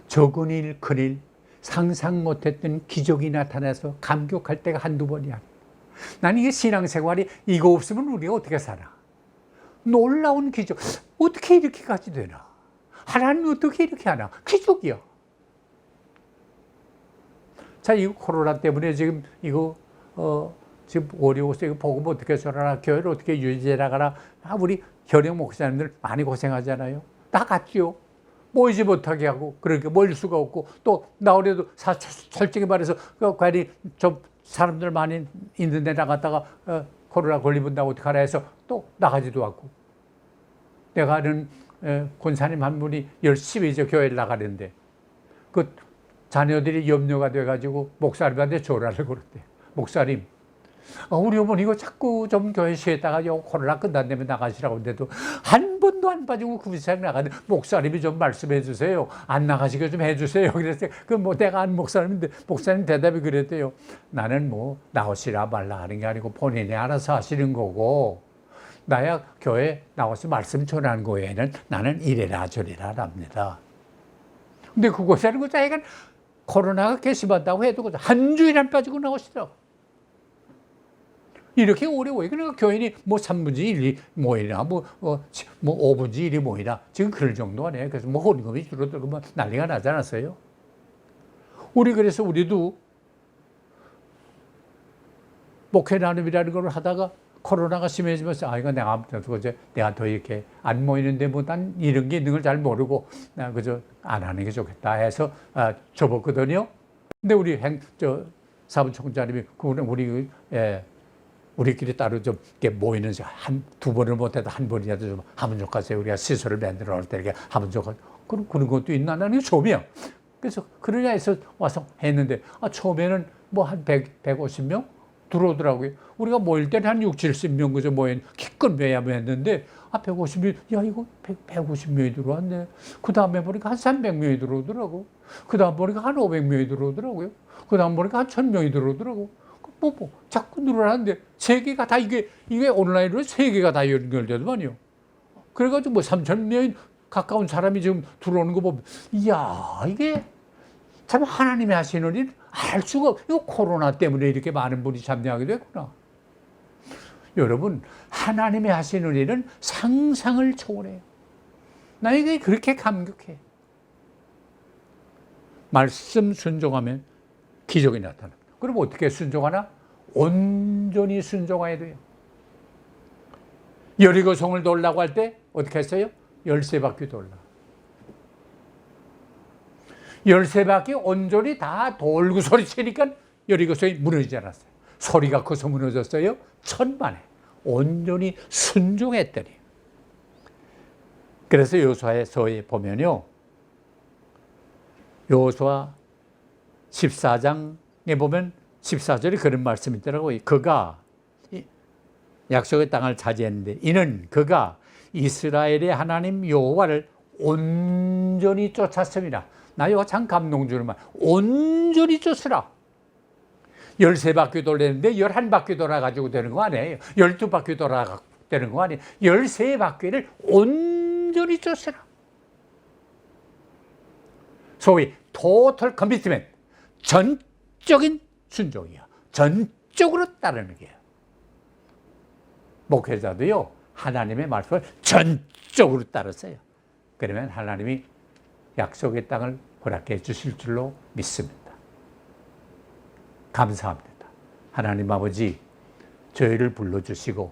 적은 일, 큰 일, 상상 못했던 기적이 나타나서 감격할 때가 한두 번이야. 나는 이게 신앙생활이 이거 없으면 우리가 어떻게 살아? 놀라운 기적. 어떻게 이렇게까지 되나? 하나님은 어떻게 이렇게 하나? 기적이야. 자, 이거 코로나 때문에 지금 이거 지금 어려워서 이거 복음 어떻게 전하나, 교회를 어떻게 유지해나가나. 우리 현역 목사님들 많이 고생하잖아요. 다 같지요. 모이지 못하게 하고, 그러니까 모일 수가 없고, 또 나오려도 솔직히 말해서 괜히 좀 사람들 많이 있는 데 나갔다가 코로나 걸리면 어떡하나 해서 또 나가지도 않고. 내가 아는 권사님 한 분이 열심히 이제 교회를 나가는데 그 자녀들이 염려가 돼가지고 목사님한테 전화를 걸었대요. 목사님, 우리 어머니 이거 자꾸 좀 교회 쉬었다가 코로나 끝난다면 나가시라고 했는데도 한 번도 안 빠지고 그 이상 나가는데 목사님이 좀 말씀해 주세요. 안 나가시게 좀 해주세요. 그랬어요. 내가 아는 목사님인데 목사님 대답이 그랬대요. 나는 나오시라 말라 하는 게 아니고 본인이 알아서 하시는 거고 나야 교회 나와서 말씀 전하는 거에는 나는 이래라 저래라 합니다. 근데 그곳에는 그 자기가 코로나가 개심한다고 해도 한 주일 안 빠지고 나오시더라고. 이렇게 어려워요. 그러니까 교인이 3분의 1이 모이나 5분의 1이 모이나 지금 그럴 정도 아니에요. 그래서 헌금이 줄어들고 난리가 나지 않았어요. 그래서 우리도 목회 나눔이라는 걸 하다가 코로나가 심해지면서 이거 내가 더 이렇게 안 모이는데 난 이런 게 있는 걸 잘 모르고 나 그저 안 하는 게 좋겠다 해서 접었거든요. 근데 우리 사무총장님이 우리끼리 따로 좀 이렇게 모이는 두 번을 못해도 한 번이라도 좀 하면 좋겠어요. 우리가 시설을 만들어 놓을 때 이렇게 하면 좋겠어요. 그런 것도 있나? 나는 처음이야. 그래서 그러냐 해서 와서 했는데 처음에는 한 150명 들어오더라고요. 우리가 모일 때는 한 60, 70명 그저 모인 기껏 매야매 했는데 150명, 이거 150명이 들어왔네. 그 다음에 보니까 한 300명이 들어오더라고. 그 다음 보니까 한 500명이 들어오더라고요. 그 다음 보니까 한 1000명이 들어오더라고. 자꾸 늘어나는데 세계가 다 이게 온라인으로 세계가 다 연결되더만요. 그래가지고 뭐 3,000명이 가까운 사람이 지금 들어오는 거 보면, 이야, 이게 참 하나님이 하시는 일 알 수가, 이거 코로나 때문에 이렇게 많은 분이 참여하게 됐구나. 여러분, 하나님이 하시는 일은 상상을 초월해요. 나 이게 그렇게 감격해. 말씀 순종하면 기적이 나타납니다. 그럼 어떻게 순종하나? 온전히 순종해야 돼요. 여리고성을 돌라고 할 때 어떻게 했어요? 13바퀴 돌라. 13바퀴 온전히 다 돌고 소리치니까 여리고성이 무너지지 않았어요. 소리가 커서 무너졌어요? 천만에. 온전히 순종했더니. 그래서 여호수아서에 보면요, 여호수아 14장에 보면 14절에 그런 말씀이 있더라고요. 그가 약속의 땅을 차지했는데 이는 그가 이스라엘의 하나님 여호와를 온전히 쫓았습니다. 나 이거 참 감동 주는 말. 온전히 쫓으라. 13바퀴 돌렸는데 11바퀴 돌아가지고 되는 거 아니에요. 12바퀴 돌아가 되는 거 아니에요. 13바퀴를 온전히 쫓으라. 소위 total commitment, 전적인 순종이야. 전적으로 따르는 게요. 목회자도요, 하나님의 말씀을 전적으로 따르세요. 그러면 하나님이 약속의 땅을 허락해 주실 줄로 믿습니다. 감사합니다. 하나님 아버지, 저희를 불러주시고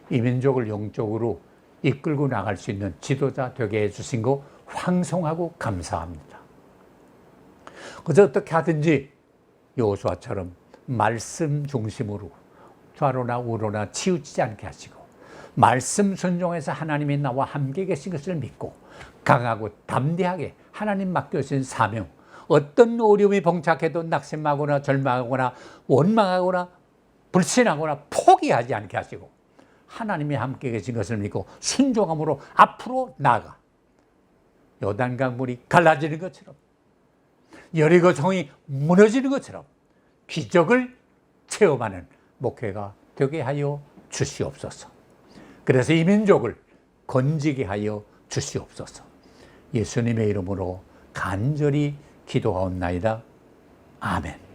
이 민족을 영적으로 이끌고 나갈 수 있는 지도자 되게 해주신 거 황송하고 감사합니다. 그저 어떻게 하든지 여호수아처럼 말씀 중심으로 좌로나 우로나 치우치지 않게 하시고 말씀 순종해서 하나님이 나와 함께 계신 것을 믿고 강하고 담대하게 하나님 맡겨주신 사명, 어떤 어려움이 봉착해도 낙심하거나 절망하거나 원망하거나 불신하거나 포기하지 않게 하시고 하나님이 함께 계신 것을 믿고 순종함으로 앞으로 나아가 요단강 물이 갈라지는 것처럼 여리고성이 무너지는 것처럼 기적을 체험하는 목회가 되게 하여 주시옵소서. 그래서 이 민족을 건지게 하여 주시옵소서. 예수님의 이름으로 간절히 기도하옵나이다. 아멘.